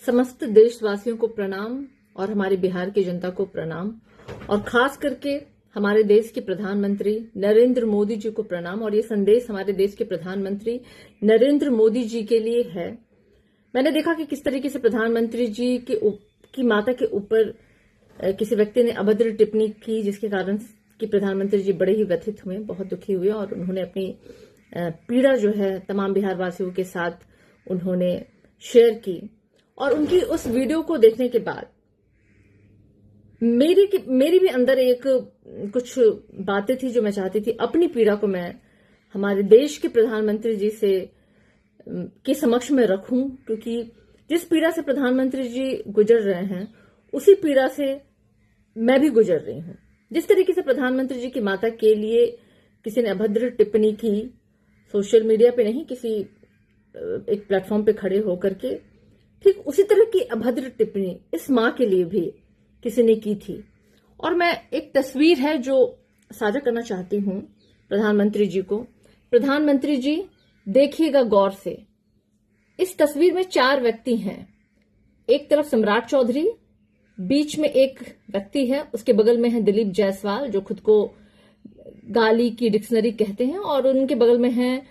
समस्त देशवासियों को प्रणाम और हमारे बिहार की जनता को प्रणाम और खास करके हमारे देश के प्रधानमंत्री नरेंद्र मोदी जी को प्रणाम। और ये संदेश हमारे देश के प्रधानमंत्री नरेंद्र मोदी जी के लिए है। मैंने देखा कि किस तरीके से प्रधानमंत्री जी की माता के ऊपर किसी व्यक्ति ने अभद्र टिप्पणी की, जिसके कारण कि प्रधानमंत्री जी बड़े ही व्यथित हुए, बहुत दुखी हुए और उन्होंने अपनी पीड़ा जो है तमाम बिहार वासियों के साथ उन्होंने शेयर की। और उनकी उस वीडियो को देखने के बाद मेरी भी अंदर एक कुछ बातें थी जो मैं चाहती थी अपनी पीड़ा को मैं हमारे देश के प्रधानमंत्री जी से के समक्ष में रखूं, क्योंकि जिस पीड़ा से प्रधानमंत्री जी गुजर रहे हैं उसी पीड़ा से मैं भी गुजर रही हूं। जिस तरीके से प्रधानमंत्री जी की माता के लिए किसी ने अभद्र टिप्पणी की, सोशल मीडिया पे नहीं, किसी एक प्लेटफॉर्म पे खड़े होकर के, ठीक उसी तरह की अभद्र टिप्पणी इस मां के लिए भी किसी ने की थी। और मैं एक तस्वीर है जो साझा करना चाहती हूं प्रधानमंत्री जी को। प्रधानमंत्री जी देखिएगा गौर से, इस तस्वीर में 4 व्यक्ति हैं। एक तरफ सम्राट चौधरी, बीच में एक व्यक्ति है, उसके बगल में है दिलीप जायसवाल जो खुद को गाली की डिक्शनरी कहते हैं, और उनके बगल में है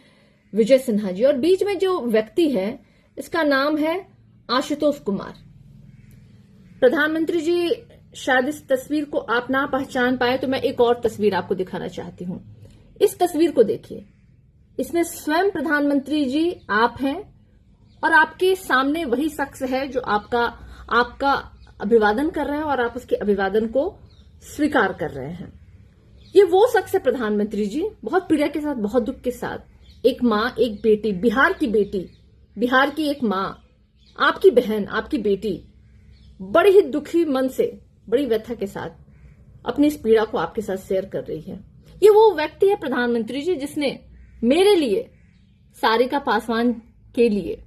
विजय सिन्हा जी, और बीच में जो व्यक्ति है इसका नाम है आशुतोष कुमार। प्रधानमंत्री जी शायद इस तस्वीर को आप ना पहचान पाए तो मैं एक और तस्वीर आपको दिखाना चाहती हूं। इस तस्वीर को देखिए, इसमें स्वयं प्रधानमंत्री जी आप हैं और आपके सामने वही शख्स है जो आपका अभिवादन कर रहे हैं और आप उसके अभिवादन को स्वीकार कर रहे हैं। ये वो शख्स है प्रधानमंत्री जी, बहुत पीड़ा के साथ, बहुत दुख के साथ, एक मां, एक बेटी, बिहार की बेटी, बिहार की एक मां, आपकी बहन, आपकी बेटी बड़े ही दुखी मन से, बड़ी व्यथा के साथ अपनी इस पीड़ा को आपके साथ शेयर कर रही है। ये वो व्यक्ति है प्रधानमंत्री जी जिसने मेरे लिए, सारिका पासवान के लिए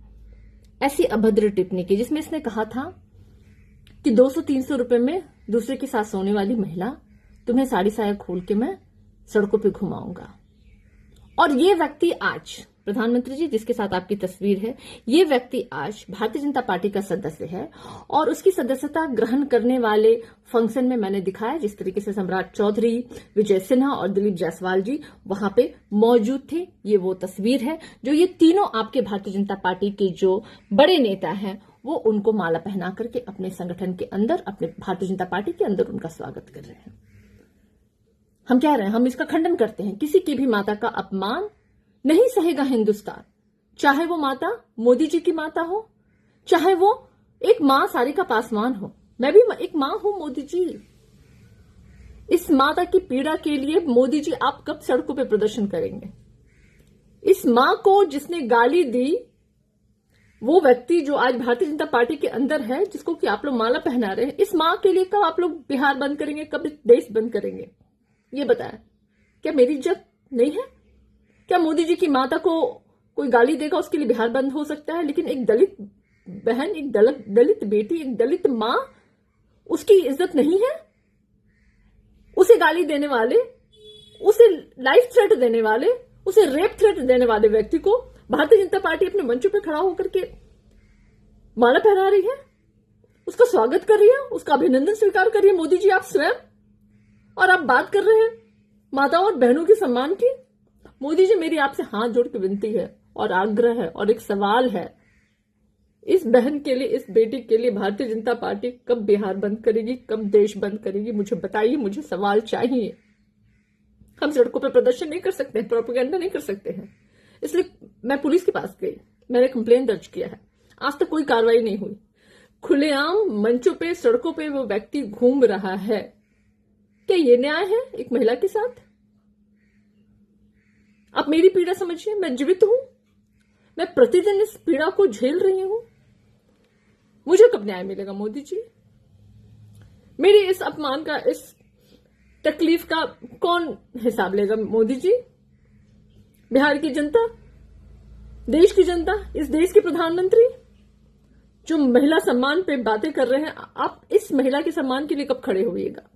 ऐसी अभद्र टिप्पणी की, जिसमें इसने कहा था कि 200-300 रुपए में दूसरे के साथ सोने वाली महिला, तुम्हें साड़ी साया खोल के मैं सड़कों पे घुमाऊंगा। और ये व्यक्ति आज, प्रधानमंत्री जी जिसके साथ आपकी तस्वीर है, ये व्यक्ति आज भारतीय जनता पार्टी का सदस्य है और उसकी सदस्यता ग्रहण करने वाले फंक्शन में मैंने दिखाया जिस तरीके से सम्राट चौधरी, विजय सिन्हा और दिलीप जायसवाल जी वहां पे मौजूद थे। ये वो तस्वीर है जो ये तीनों आपके भारतीय जनता पार्टी के जो बड़े नेता हैं वो उनको माला पहना करके अपने संगठन के अंदर, अपने भारतीय जनता पार्टी के अंदर उनका स्वागत कर रहे हैं। हम कह रहे हैं, हम इसका खंडन करते हैं। किसी की भी माता का अपमान नहीं सहेगा हिंदुस्तान, चाहे वो माता मोदी जी की माता हो, चाहे वो एक मां सारिका पासवान हो। मैं भी एक मां हूं मोदी जी। इस माता की पीड़ा के लिए मोदी जी आप कब सड़कों पे प्रदर्शन करेंगे? इस मां को जिसने गाली दी, वो व्यक्ति जो आज भारतीय जनता पार्टी के अंदर है, जिसको कि आप लोग माला पहना रहे हैं, इस मां के लिए कब आप लोग बिहार बंद करेंगे, कब देश बंद करेंगे? ये बताएं। क्या मेरी इज्जत नहीं है? क्या मोदी जी की माता को कोई गाली देगा उसके लिए बिहार बंद हो सकता है? लेकिन एक दलित बहन, एक दलित बेटी, एक दलित मां, उसकी इज्जत नहीं है? उसे गाली देने वाले, उसे लाइफ थ्रेट देने वाले, उसे रेप थ्रेट देने वाले व्यक्ति को भारतीय जनता पार्टी अपने मंचों पर खड़ा होकर के माला पहना रही है, उसका स्वागत कर रही है, उसका अभिनंदन स्वीकार कर रही है। मोदी जी आप स्वयं, और आप बात कर रहे हैं माताओं और बहनों के सम्मान की। मोदी जी मेरी आपसे हाथ जोड़ के विनती है और आग्रह है और एक सवाल है, इस बहन के लिए, इस बेटी के लिए भारतीय जनता पार्टी कब बिहार बंद करेगी, कब देश बंद करेगी? मुझे बताइए, मुझे सवाल चाहिए। हम सड़कों पर प्रदर्शन नहीं कर सकते हैं, प्रोपेगेंडा नहीं कर सकते हैं। इसलिए मैं पुलिस के पास गई, मैंने कंप्लेन दर्ज किया है, आज तक कोई कार्रवाई नहीं हुई। खुलेआम मंचों पे, सड़कों पे वो व्यक्ति घूम रहा है। क्या ये न्याय है एक महिला के साथ? आप मेरी पीड़ा समझिए, मैं जीवित हूं, मैं प्रतिदिन इस पीड़ा को झेल रही हूं। मुझे कब न्याय मिलेगा मोदी जी? मेरी इस अपमान का, इस तकलीफ का कौन हिसाब लेगा मोदी जी? बिहार की जनता, देश की जनता, इस देश के प्रधानमंत्री जो महिला सम्मान पे बातें कर रहे हैं, आप इस महिला के सम्मान के लिए कब खड़े होइएगा?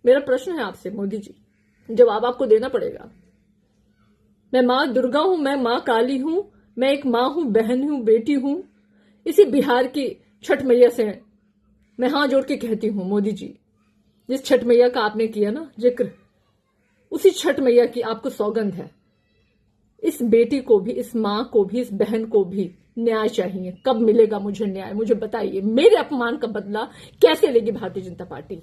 मेरा प्रश्न है आपसे मोदी जी, जवाब आपको देना पड़ेगा। मैं मां दुर्गा हूं, मैं मां काली हूं, मैं एक मां हूं, बहन हूं, बेटी हूं, इसी बिहार की छठ मैया से मैं हाथ जोड़ के कहती हूं, मोदी जी, जिस छठ मैया का आपने किया ना जिक्र, उसी छठ मैया की आपको सौगंध है। इस बेटी को भी, इस मां को भी, इस बहन को भी न्याय चाहिए। कब मिलेगा मुझे न्याय? मुझे बताइए। मेरे अपमान का बदला कैसे लेगी भारतीय जनता पार्टी?